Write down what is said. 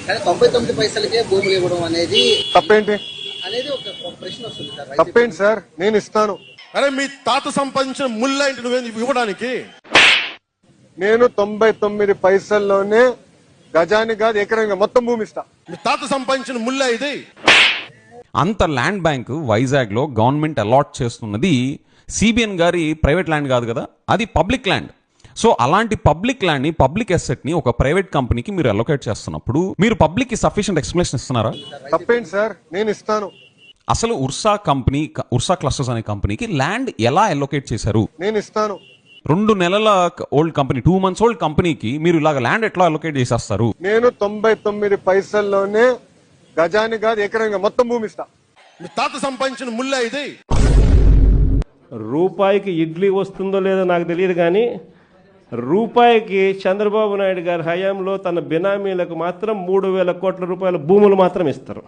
కానీ 99 పైసలకే భూములు ఇవ్వడం అనేది తప్పేంటి అనేది ఒక ప్రశ్న వస్తుంది సార్. తప్పేంటి సార్? నేను ఇస్తాను. అరే మీ తాత సంపాదించిన ముళ్ళ నువ్వేం ఇవ్వడానికి? నేను 99 పైసల్లోనే గజానికి కాదు ఎకరంగా మొత్తం భూమి ఇస్తా. మీ తాత సంపాదించిన ముళ్ళ ఇది. అంత ల్యాండ్ బ్యాంక్ వైజాగ్ లో గవర్నమెంట్ అలాట్ చేస్తున్నది సిబిఎన్ గారి ప్రైవేట్ ల్యాండ్ కాదు కదా, అది పబ్లిక్ ల్యాండ్. సో అలాంటి పబ్లిక్ ల్యాండ్ ని, పబ్లిక్ అసెట్ ని ఒక ప్రైవేట్ కంపెనీకి మీరు అలొకేట్ చేస్తున్నప్పుడు మీరు పబ్లిక్ కి సఫిషియెంట్ ఎక్స్ప్లెనేషన్ ఇస్తున్నారా? తప్పేంటి సార్? నేను ఇస్తాను. అసలు ఉర్సా క్లస్టర్స్ అనే కంపెనీకి ల్యాండ్ ఎలా అలొకేట్ చేశారు? నేను ఇస్తాను. 2 నెలల ఓల్డ్ కంపెనీ, 2 months ఓల్డ్ కంపెనీకి మీరు ఇలాగ ల్యాండ్ ఎట్లా అలొకేట్ చేసేస్తారు? నేను 99 పైసల్లోనే గజానికి కాదు ఎకరంగా మొత్తం భూమి ఇస్తా. మీ తాత సంపాదించిన ముళ్ళ ఇది. రూపాయికి ఇడ్లీ వస్తుందో లేదో నాకు తెలియదు, కానీ రూపాయికి చంద్రబాబు నాయుడు గారి హయాంలో తన బినామీలకు మాత్రం 3,000 కోట్ల రూపాయల భూములు మాత్రం ఇస్తారు.